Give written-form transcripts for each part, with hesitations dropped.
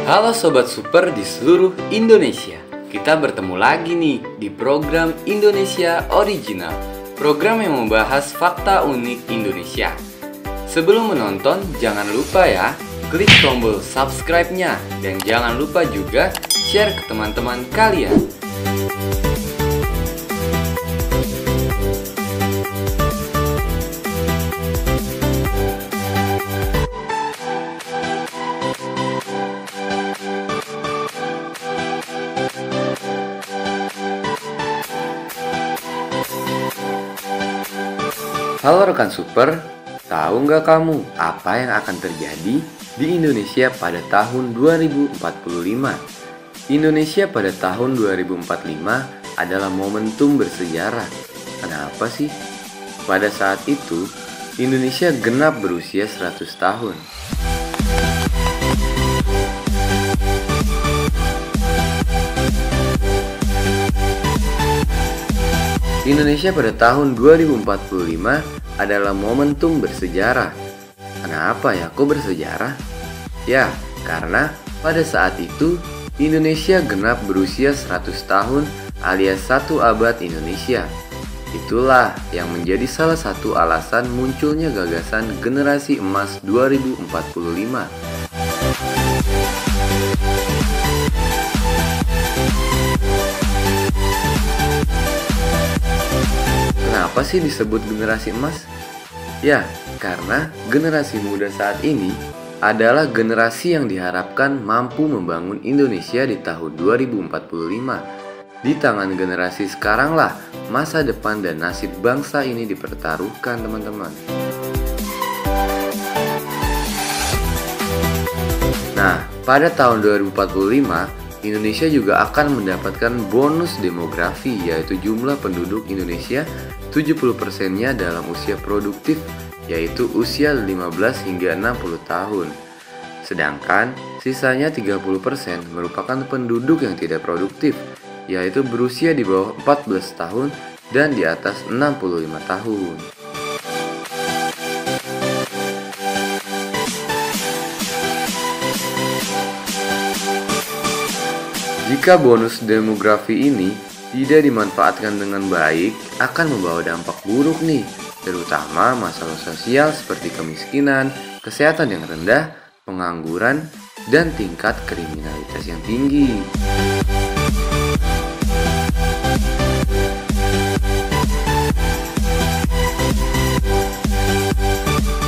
Halo Sobat Super di seluruh Indonesia. Kita bertemu lagi nih di program Indonesia Original, program yang membahas fakta unik Indonesia. Sebelum menonton, jangan lupa ya, klik tombol subscribe-nya dan jangan lupa juga share ke teman-teman kalian. Halo rekan Super, tahu nggak kamu apa yang akan terjadi di Indonesia pada tahun 2045? Indonesia pada tahun 2045 adalah momentum bersejarah. Kenapa sih? Pada saat itu, Indonesia genap berusia 100 tahun. Indonesia pada tahun 2045 adalah momentum bersejarah. Kenapa ya kok bersejarah? Ya, karena pada saat itu Indonesia genap berusia 100 tahun alias 1 abad Indonesia. Itulah yang menjadi salah satu alasan munculnya gagasan Generasi Emas 2045. Kenapa sih disebut generasi emas? Ya, karena generasi muda saat ini adalah generasi yang diharapkan mampu membangun Indonesia di tahun 2045. Di tangan generasi sekarang lah masa depan dan nasib bangsa ini dipertaruhkan, teman-teman. Nah, pada tahun 2045 Indonesia juga akan mendapatkan bonus demografi, yaitu jumlah penduduk Indonesia 70%-nya dalam usia produktif, yaitu usia 15 hingga 60 tahun. Sedangkan sisanya 30% merupakan penduduk yang tidak produktif, yaitu berusia di bawah 14 tahun dan di atas 65 tahun. Jika bonus demografi ini tidak dimanfaatkan dengan baik, akan membawa dampak buruk nih, terutama masalah sosial seperti kemiskinan, kesehatan yang rendah, pengangguran, dan tingkat kriminalitas yang tinggi.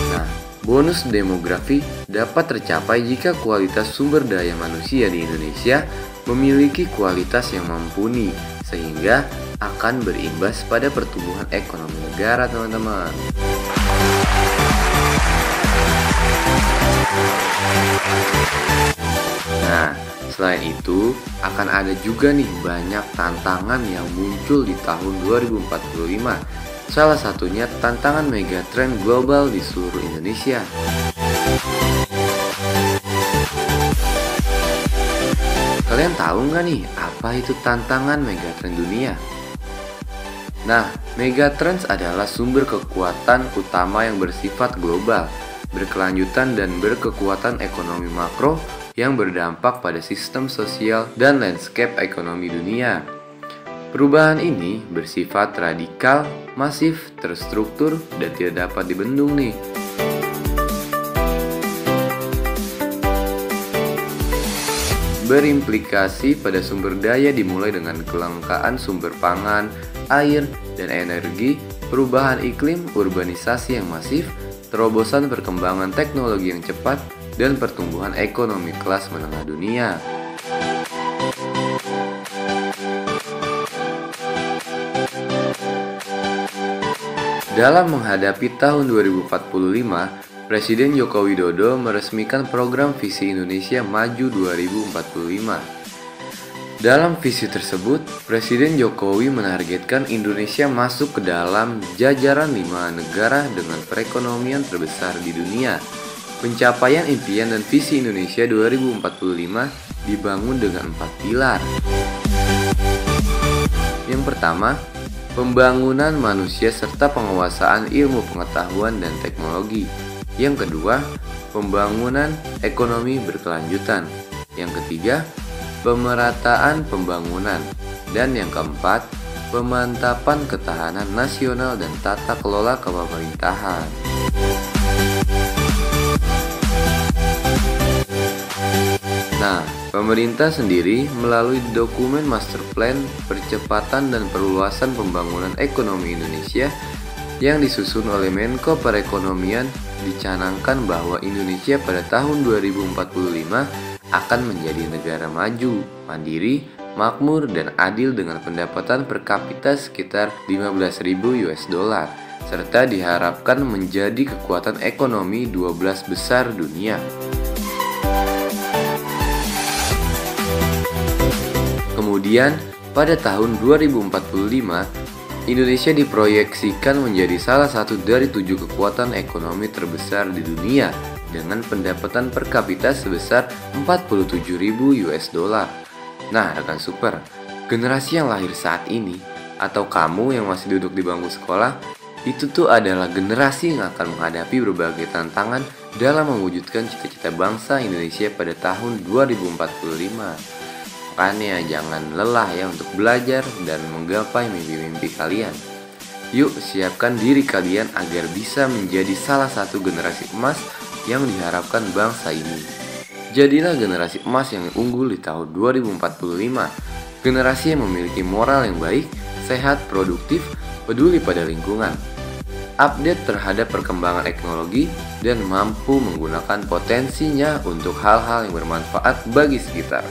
Nah, bonus demografi dapat tercapai jika kualitas sumber daya manusia di Indonesia memiliki kualitas yang mumpuni, sehingga akan berimbas pada pertumbuhan ekonomi negara, teman-teman. Nah, selain itu akan ada juga nih banyak tantangan yang muncul di tahun 2045. Salah satunya tantangan megatrend global di seluruh Indonesia. Kalian tahu nggak nih apa itu tantangan megatrend dunia? Nah, megatrends adalah sumber kekuatan utama yang bersifat global, berkelanjutan dan berkekuatan ekonomi makro yang berdampak pada sistem sosial dan landscape ekonomi dunia. Perubahan ini bersifat radikal, masif, terstruktur, dan tidak dapat dibendung nih. Berimplikasi pada sumber daya dimulai dengan kelangkaan sumber pangan, air, dan energi, perubahan iklim, urbanisasi yang masif, terobosan perkembangan teknologi yang cepat, dan pertumbuhan ekonomi kelas menengah dunia. Dalam menghadapi tahun 2045, Presiden Joko Widodo meresmikan program Visi Indonesia Maju 2045. Dalam visi tersebut, Presiden Jokowi menargetkan Indonesia masuk ke dalam jajaran 5 negara dengan perekonomian terbesar di dunia. Pencapaian impian dan visi Indonesia 2045 dibangun dengan 4 pilar. Yang pertama, pembangunan manusia serta penguasaan ilmu pengetahuan dan teknologi. Yang kedua, pembangunan ekonomi berkelanjutan. Yang ketiga, pemerataan pembangunan. Dan yang keempat, pemantapan ketahanan nasional dan tata kelola kepemerintahan. Nah, pemerintah sendiri melalui dokumen Master Plan Percepatan dan Perluasan Pembangunan Ekonomi Indonesia yang disusun oleh Menko Perekonomian dicanangkan bahwa Indonesia pada tahun 2045 akan menjadi negara maju, mandiri, makmur, dan adil dengan pendapatan per kapita sekitar 15.000 US dollar, serta diharapkan menjadi kekuatan ekonomi 12 besar dunia. Kemudian, pada tahun 2045, Indonesia diproyeksikan menjadi salah satu dari 7 kekuatan ekonomi terbesar di dunia dengan pendapatan per kapita sebesar 47.000 US dollar. Nah, rekan super, generasi yang lahir saat ini atau kamu yang masih duduk di bangku sekolah, itu tuh adalah generasi yang akan menghadapi berbagai tantangan dalam mewujudkan cita-cita bangsa Indonesia pada tahun 2045. Makanya jangan lelah ya untuk belajar dan menggapai mimpi-mimpi kalian. Yuk siapkan diri kalian agar bisa menjadi salah satu generasi emas yang diharapkan bangsa ini. Jadilah generasi emas yang unggul di tahun 2045. Generasi yang memiliki moral yang baik, sehat, produktif, peduli pada lingkungan, update terhadap perkembangan teknologi, dan mampu menggunakan potensinya untuk hal-hal yang bermanfaat bagi sekitar.